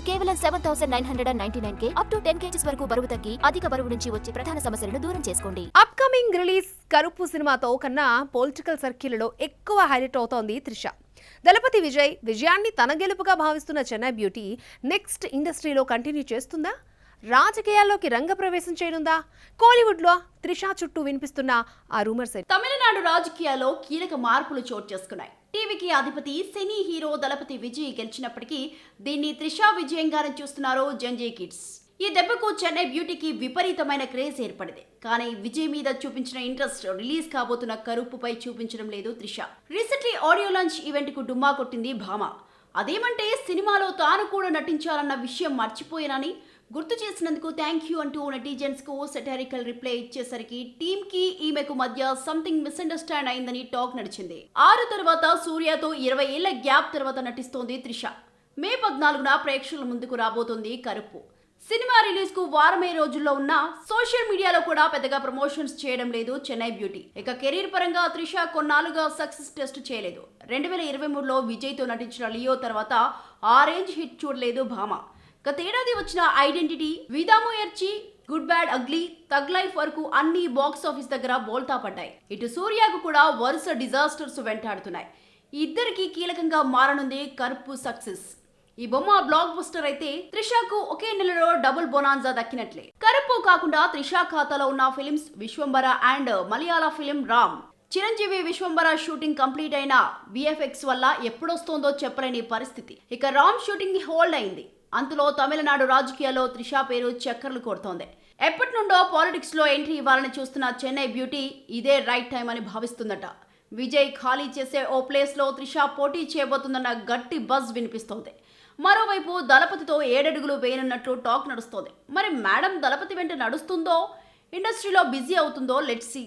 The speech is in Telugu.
కేవలం 7,999K అప్ టు 10 kgs వరకు బరువు తగ్గి అధిక బరువు నుంచి వచ్చే ప్రధాన సమస్యలను దూరం చేసుకోండి. అప్కమింగ్ రిలీజ్ కరుపు సినిమాతో కన్నా పొలిటికల్ సర్కిల్లో ఎక్కువ హైలైట్ అవుతోంది త్రిష. దళపతి విజయాన్ని తన గెలుపుగా భావిస్తున్న చెన్నై బ్యూటీ నెక్స్ట్ ఇండస్ట్రీలో కంటిన్యూ చేస్తుందా? రాజకీయాల్లోకి రంగప్రవేశం చేయనుందా? కోలీవుడ్లో త్రిష చుట్టూ వినిపిస్తున్న ఆ రూమర్స్. తమిళనాడు రాజకీయాల్లో కీలక మార్పులు చోటు చేసుకున్నాయి. టీవీకి అధిపతి సినీ హీరో దళపతి విజయ్ గెలిచినప్పటికీ దీన్ని త్రిష విజయంగానే చూస్తున్నారు జంజీ కిడ్స్. ఈ దెబ్బకు చెన్నై బ్యూటీకి విపరీతమైన క్రేజ్ ఏర్పడింది. కానీ విజయ్ మీద చూపించిన ఇంట్రెస్ట్ రిలీజ్ కాబోతున్న కరుపుపై చూపించడం లేదు Trisha. Recently audio launch event కు డుమ్మా కొట్టింది భామ. అదేమంటే సినిమాలో తాను కూడా నటించాలన్న విషయం మర్చిపోయానని గుర్తు చేసినందుకు థ్యాంక్ యూ అంటూ నెటిజన్స్ కు సెటారికల్ రిప్లై ఇచ్చేసరికి టీమ్ కి ఈమెకు మధ్య సంథింగ్ మిస్అండర్స్టాండ్ అయిందని టాక్ నడిచింది. 6 తర్వాత సూర్యతో 20 ఏళ్ల గ్యాప్ తర్వాత నటిస్తోంది త్రిష. మే 14న ప్రేక్షకుల ముందుకు రాబోతోంది కరుపు. సినిమా రిలీజ్ కు వారమే రోజుల్లో ఉన్న సోషల్ మీడియాలో కూడా పెద్దగా ప్రమోషన్స్ చేయడం లేదు చెన్నై బ్యూటీ. ఇక కెరీర్ పరంగా త్రిష కొన్నాళ్ళుగా సక్సెస్ టెస్ట్ చేయలేదు. 2023లో విజయ్ తో నటించిన లియో తర్వాత ఆ రేంజ్ హిట్ చూడలేదు భామ. గతేడాది వచ్చిన ఐడెంటిటీ, విదాముయర్చి, గుడ్ బ్యాడ్ అగ్లీ, తగ్ లైఫ్ వరకు అన్ని బాక్స్ ఆఫీస్ దగ్గర బోల్తా పడ్డాయి. ఇటు సూర్యకు కూడా వరుస డిజాస్టర్స్ వెంటాడుతున్నాయి. ఇద్దరికి కీలకంగా మారనుంది కరుపు సక్సెస్. ఈ బొమ్మ బ్లాక్ బస్టర్ అయితే త్రిషకు ఒకే నెలలో డబుల్ బొనాన్జా దక్కినట్లే. కరుపు కాకుండా త్రిష ఖాతాలో ఉన్న films Vishwambhara and Malayalam film Ram. Chiranjeevi Vishwambhara shooting complete అయిన VFX వల్ల ఎప్పుడొస్తోందో చెప్పలేని పరిస్థితి. ఇక రామ్ షూటింగ్ హోల్డ్ అయింది. అంతలో తమిళనాడు రాజకీయాల్లో త్రిష పేరు చక్కర్లు కొడుతోంది. ఎప్పటి నుండో పాలిటిక్స్ లో ఎంట్రీ ఇవ్వాలని చూస్తున్న చెన్నై బ్యూటీ ఇదే రైట్ టైం అని భావిస్తుందట. విజయ్ ఖాళీ చేసే ఓ ప్లేస్ లో త్రిష పోటీ చేయబోతుందన్న గట్టి బజ్ వినిపిస్తోంది. మరోవైపు దళపతితో 7 అడుగులు వేయనున్నట్లు టాక్ నడుస్తోంది. మరి మేడం దళపతి వెంట నడుస్తుందో, ఇండస్ట్రీలో బిజీ అవుతుందో లెట్స్ సీ.